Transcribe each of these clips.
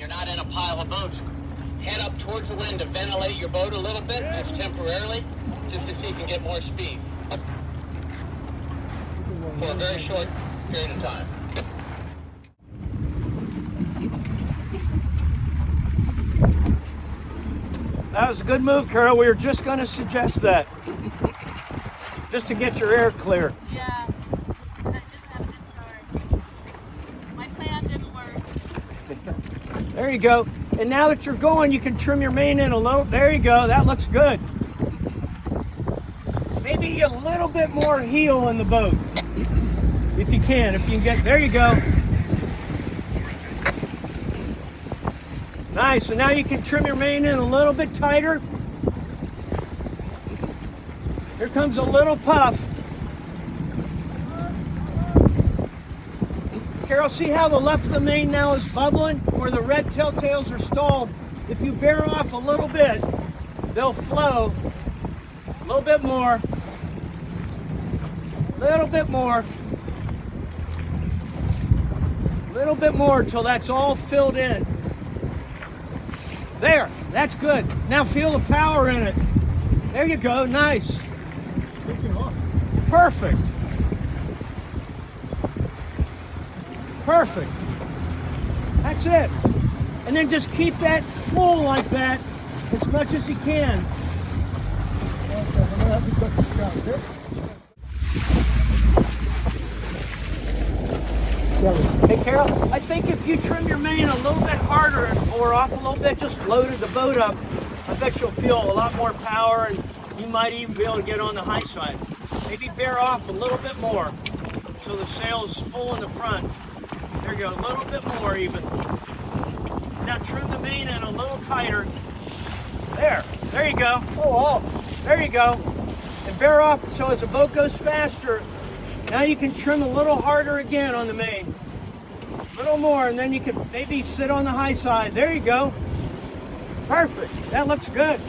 you're not in a pile of boats, head up towards the wind to ventilate your boat a little bit, just temporarily, just to see if you can get more speed. For a very short period of time. That was a good move, Carol. We were just going to suggest that. Just to get your air clear. Yeah, that didn't have a good start. My plan didn't work. There you go. And now that you're going, you can trim your main in a little. There you go. That looks good. Maybe a little bit more heel in the boat. If you can get, there you go. Nice, and now you can trim your main in a little bit tighter. Here comes a little puff. Carol, see how the left of the main now is bubbling, where the red telltales are stalled? If you bear off a little bit, they'll flow. A little bit more. Little bit more. Little bit more till that's all filled in. There, that's good. Now feel the power in it. There you go, nice. Perfect. Perfect. That's it. And then just keep that full like that as much as you can. Hey Carol, I think if you trim your main a little bit harder and bore off a little bit, just loaded the boat up, I bet you'll feel a lot more power and you might even be able to get on the high side. Maybe bear off a little bit more so the sail's full in the front. There you go, a little bit more even. Now trim the main in a little tighter. There you go. Oh, there you go. And bear off so as the boat goes faster, now you can trim a little harder again on the main. A little more, and then you can maybe sit on the high side. There you go. Perfect. That looks good.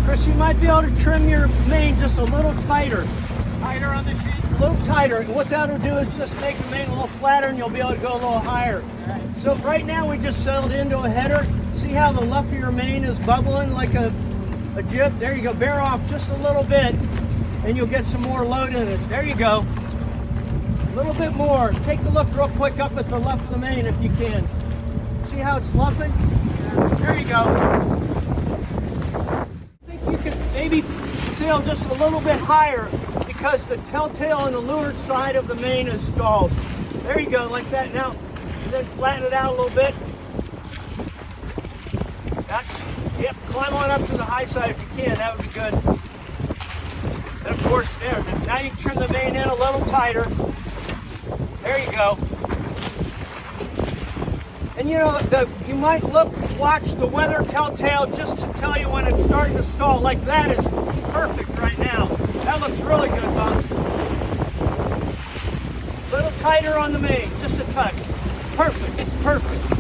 Chris, you might be able to trim your main just a little tighter. Tighter on the sheet? A little tighter. And what that'll do is just make the main a little flatter and you'll be able to go a little higher. Right. So right now we just settled into a header. See how the left of your main is bubbling like a jib? There you go. Bear off just a little bit and you'll get some more load in it. There you go. A little bit more. Take a look real quick up at the left of the main if you can. See how it's luffing? There you go. I think you could maybe sail just a little bit higher because the telltale on the leeward side of the main is stalled. There you go, like that. Now, and then flatten it out a little bit. Yep, climb on up to the high side if you can. That would be good. And of course, there. Now you can trim the main in a little tighter. There you go. And you know, you might watch the weather telltale just to tell you when it's starting to stall. Like that is perfect right now. That looks really good, Bob. A little tighter on the main, just a touch. Perfect, perfect.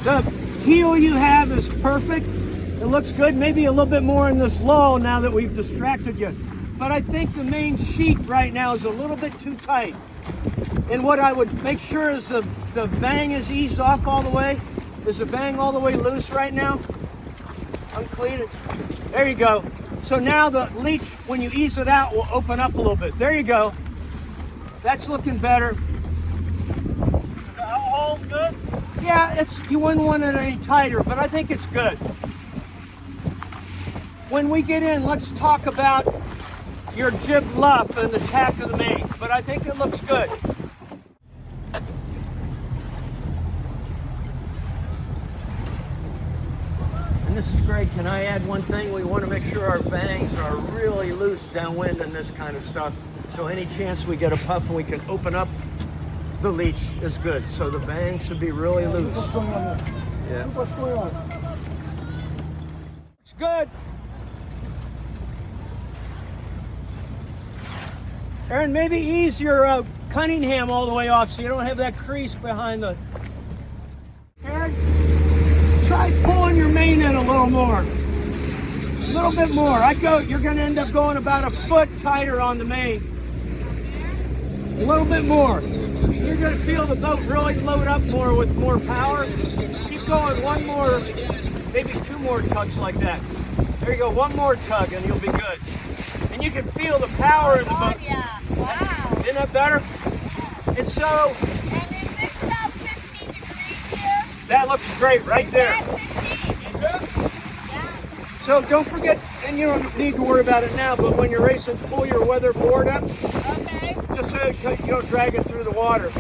The heel you have is perfect. It looks good. Maybe a little bit more in this lull now that we've distracted you. But I think the main sheet right now is a little bit too tight. And what I would make sure is the bang is eased off all the way. Is the bang all the way loose right now? Uncleated. There you go. So now the leech, when you ease it out, will open up a little bit. There you go. That's looking better. The hole good? Yeah, you wouldn't want it any tighter, but I think it's good. When we get in, let's talk about your jib luff and the tack of the main, but I think it looks good. And this is Greg. Can I add one thing? We want to make sure our bangs are really loose downwind and this kind of stuff. So any chance we get a puff and we can open up the leech is good. So the bang should be really loose. What's going on here? Yeah. What's going on? It's good. Aaron, maybe ease your Cunningham all the way off so you don't have that crease behind the... Aaron, try pulling your mane in a little more. A little bit more. You're going to end up going about a foot tighter on the mane. A little bit more. You're going to feel the boat really load up more with more power. Keep going. One more, maybe two more tugs like that. There you go. One more tug and you'll be good. And you can feel the power in the boat. Yeah. Wow. Isn't that better? And so... And is this about 15 degrees here? That looks great right there. That's 15. Yeah. So don't forget, and you don't need to worry about it now, but when you're racing, pull your weather board up, Okay. just so you don't drag it through the water.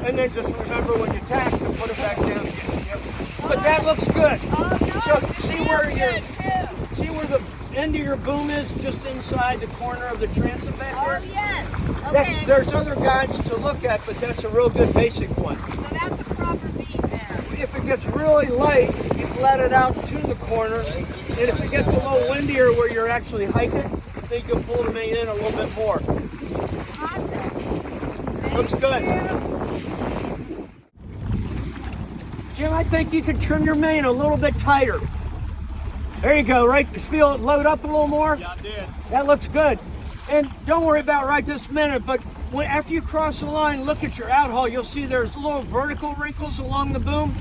And then just remember when you tack to put it back down again. Yep. But that looks good. Oh, no, So it see feels where good, too. see where the end of your boom is, just inside the corner of the transom back Oh, there? yes. Okay. There's other guides to look at, but that's a real good basic one. So that's a proper beat there. If it gets really light, you can let it out to the corner. And if it gets a little windier where you're actually hiking, then you can pull the mane in a little bit more. Awesome. Looks good. Jim, I think you could trim your mane a little bit tighter. There you go, right? Feel it load up a little more? Yeah, I did. That looks good. And don't worry about right this minute, but after you cross the line, look at your outhaul. You'll see there's little vertical wrinkles along the boom.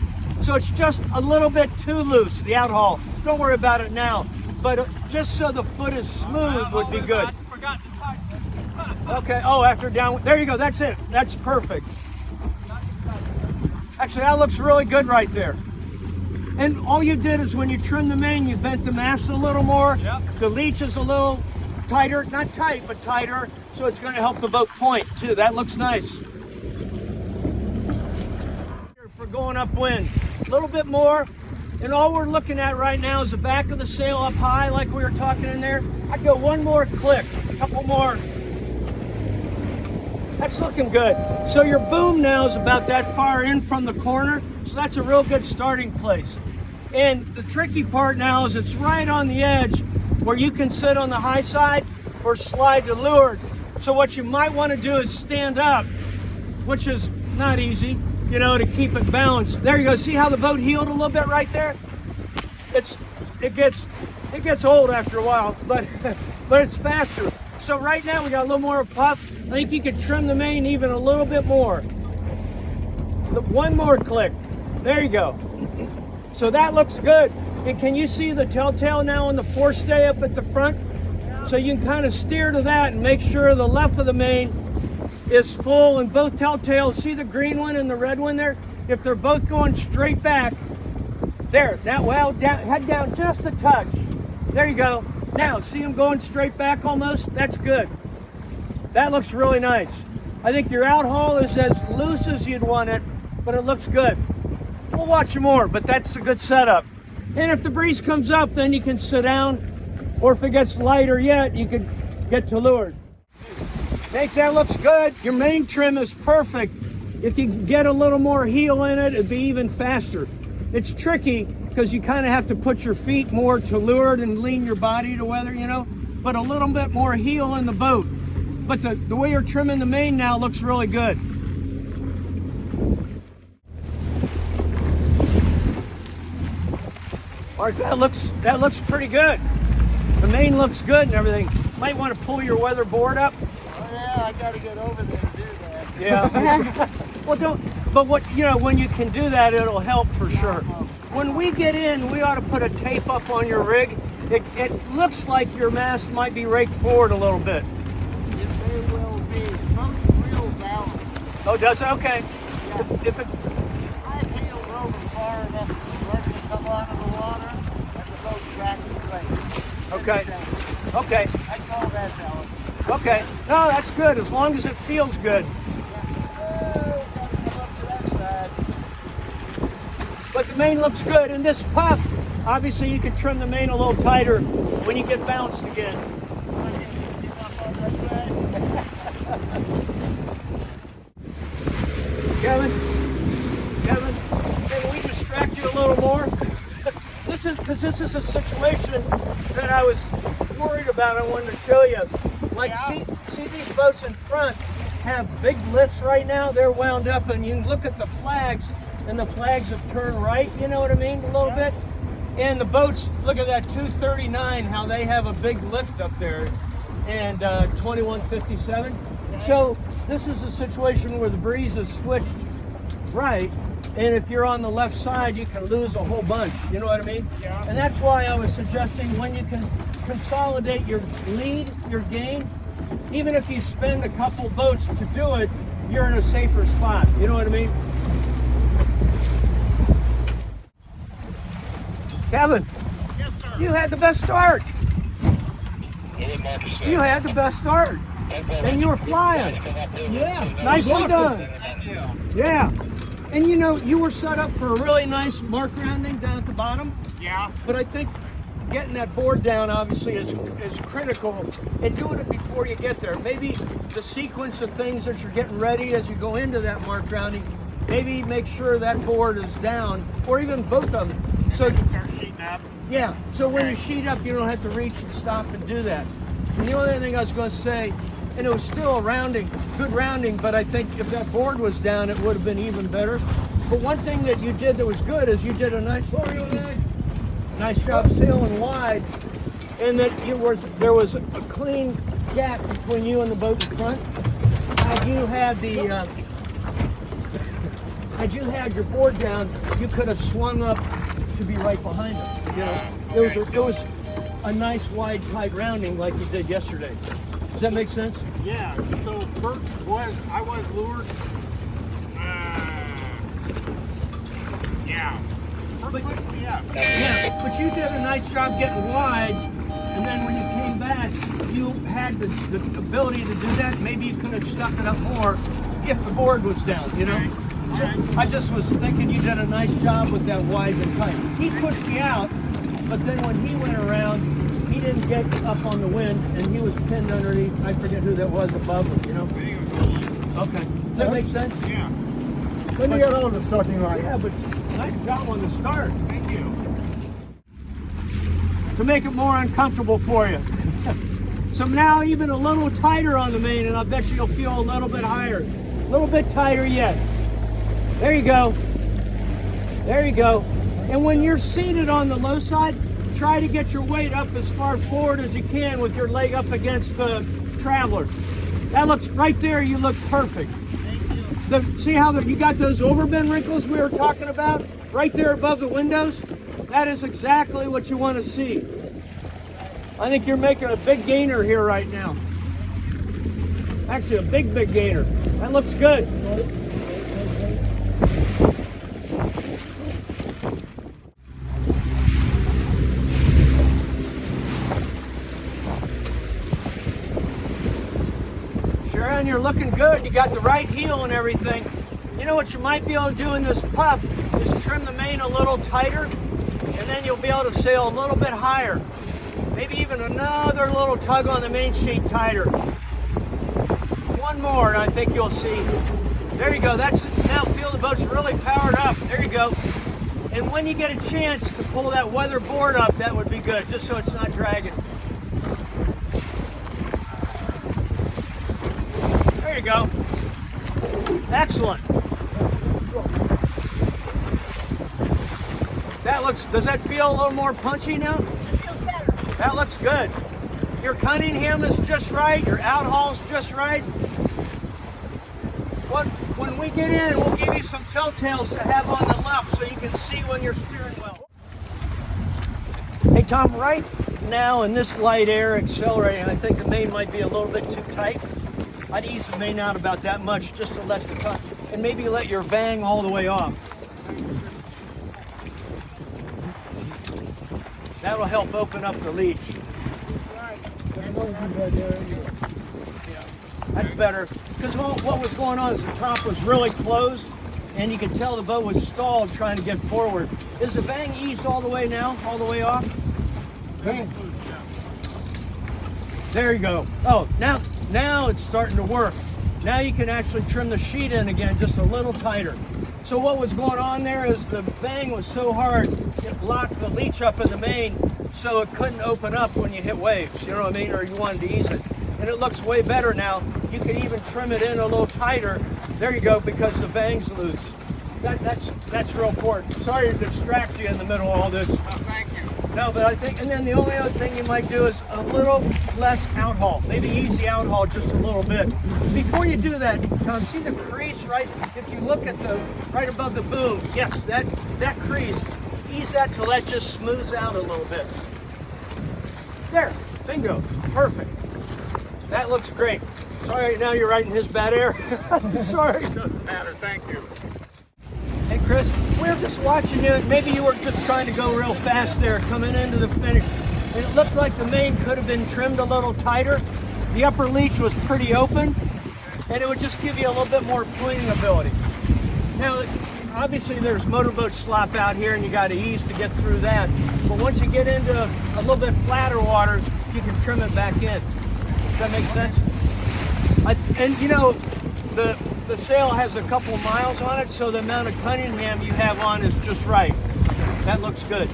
So it's just a little bit too loose, the outhaul. Don't worry about it now. But just so the foot is smooth would be good. I forgot to tighten. Okay, oh, after down, there you go, that's it. That's perfect. Actually, that looks really good right there. And all you did is when you trim the mane, you bent the mast a little more. Yep. The leech is a little tighter, not tight, but tighter. So it's going to help the boat point too. That looks nice. For going upwind, a little bit more. And all we're looking at right now is the back of the sail up high, like we were talking in there. I'd go one more click, a couple more. That's looking good. So your boom now is about that far in from the corner. So that's a real good starting place. And the tricky part now is it's right on the edge where you can sit on the high side or slide to leeward. So what you might want to do is stand up, which is not easy, you know, to keep it balanced. There you go. See how the boat heeled a little bit right there? It gets old after a while, but it's faster. So right now we got a little more puff. I think you could trim the mane even a little bit more. One more click. There you go. So that looks good. And can you see the telltale now on the forestay up at the front? So you can kind of steer to that and make sure the left of the mane is full and both telltales. See the green one and the red one there? If they're both going straight back, there. Now, well, down, head down just a touch. There you go. Now, see them going straight back almost? That's good. That looks really nice. I think your outhaul is as loose as you'd want it, but it looks good. We'll watch you more, but that's a good setup. And if the breeze comes up, then you can sit down, or if it gets lighter yet, you could get to leeward. Nate, that looks good. Your main trim is perfect. If you can get a little more heel in it, it'd be even faster. It's tricky because you kind of have to put your feet more to leeward and lean your body to weather, you know, but a little bit more heel in the boat. But the way you're trimming the mane now looks really good. Mark, that looks pretty good. The mane looks good and everything. Might want to pull your weather board up. Oh yeah, I gotta get over there and do that. Yeah. Well, but when you can do that, it'll help for sure. When we get in, we ought to put a tape up on your rig. It looks like your mast might be raked forward a little bit. It may well be. It's real balanced. Oh, does it? Okay. Yeah. If it, I've heeled over far enough to let it come out of the water and the boat tracks the blade. Okay. Okay. I call that balance. Okay. No, that's good as long as it feels good. Oh, gotta come up to that side. But the mane looks good. And this puff, obviously you can trim the mane a little tighter when you get bounced again. Kevin, can we distract you a little more? This is a situation that I was worried about. I wanted to show you. Like, see these boats in front have big lifts right now. They're wound up, and you can look at the flags, and the flags have turned right. You know what I mean? A little bit. And the boats, look at that 239, how they have a big lift up there, and 2157. So this is a situation where the breeze is switched right, and if you're on the left side, you can lose a whole bunch. You know what I mean? Yeah. And that's why I was suggesting when you can consolidate your lead, your gain, even if you spend a couple boats to do it, you're in a safer spot. You know what I mean? Kevin, Yes, sir. you had the best start. You had the best start. And you were flying. Yeah. Nicely done. Thank you. Yeah. And you know, you were set up for a really nice mark rounding down at the bottom. Yeah. But I think getting that board down obviously is critical, and doing it before you get there. Maybe the sequence of things that you're getting ready as you go into that mark rounding, maybe make sure that board is down, or even both of them. So Start sheeting up. yeah, so when you sheet up, you don't have to reach and stop and do that. And the only thing I was going to say, and it was still a rounding, good rounding, but I think if that board was down, it would have been even better. But one thing that you did that was good is you did a nice job sailing wide, and that there was a clean gap between you and the boat in front. Had you had your board down, you could have swung up to be right behind it. You know, it was a nice wide tight rounding like you did yesterday. Does that make sense? Yeah. So Bert I was lured. Yeah. Bert pushed me up. Yeah, but you did a nice job getting wide, and then when you came back, you had the ability to do that. Maybe you could have stuck it up more if the board was down, you know? All right. I just was thinking you did a nice job with that wide and tight. He pushed me out, but then when he went around, he didn't get up on the wind, and he was pinned underneath. I forget who that was above him, you know? I think it was Okay. Does that make sense? Yeah. When you get on the starting line. Yeah, but nice job on the start. Thank you. To make it more uncomfortable for you. So now even a little tighter on the main, and I bet you'll feel a little bit higher. A little bit tighter yet. There you go. There you go. And when you're seated on the low side, try to get your weight up as far forward as you can with your leg up against the traveler. That looks, right there, you look perfect. See how you got those overbend wrinkles we were talking about right there above the windows? That is exactly what you want to see. I think you're making a big gainer here right now. Actually, a big gainer. That looks good. Sharon, you're looking good. You got the right heel and everything. You know what you might be able to do in this puff is trim the main a little tighter, and then you'll be able to sail a little bit higher. Maybe even another little tug on the main sheet tighter. One more, and I think you'll see. There you go. That's now feel the boat's really powered up. There you go. And when you get a chance to pull that weather board up, that would be good, just so it's not dragging. There you go. Excellent. That looks, does that feel a little more punchy now? It feels better. That looks good. Your Cunningham is just right. Your outhaul's just right. When we get in, we'll give you some telltales to have on the left so you can see when you're steering well. Hey Tom, right now in this light air accelerating, I think the main might be a little bit too tight. I'd ease the main out about that much just to let the cut, and maybe let your vang all the way off. That'll help open up the leach. That's better. Because what was going on is the top was really closed, and you could tell the boat was stalled trying to get forward. Is the vang eased all the way now? All the way off? There you go. Oh, now it's starting to work. Now you can actually trim the sheet in again just a little tighter. So what was going on there is the bang was so hard, it locked the leech up in the main, so it couldn't open up when you hit waves, you know what I mean, or you wanted to ease it. And it looks way better now. You can even trim it in a little tighter. There you go, because the bang's loose. That's real important. Sorry to distract you in the middle of all this. Oh, thank you. No, but I think, and then the only other thing you might do is a little less outhaul. Maybe easy outhaul just a little bit. Before you do that, Tom, see the crease right? If you look at the, right above the boom, yes, that crease, ease that till that just smooths out a little bit. There, bingo, perfect. That looks great. Sorry, now you're right in his bad air. Sorry. Doesn't matter, thank you. Hey Chris, we were just watching you. Maybe you were just trying to go real fast there coming into the finish. And it looked like the main could have been trimmed a little tighter. The upper leech was pretty open, and it would just give you a little bit more pointing ability. Now, obviously there's motorboat slop out here and you got to ease to get through that. But once you get into a little bit flatter waters, you can trim it back in. Does that make sense? And you know, the sail has a couple miles on it, so the amount of Cunningham you have on is just right. That looks good.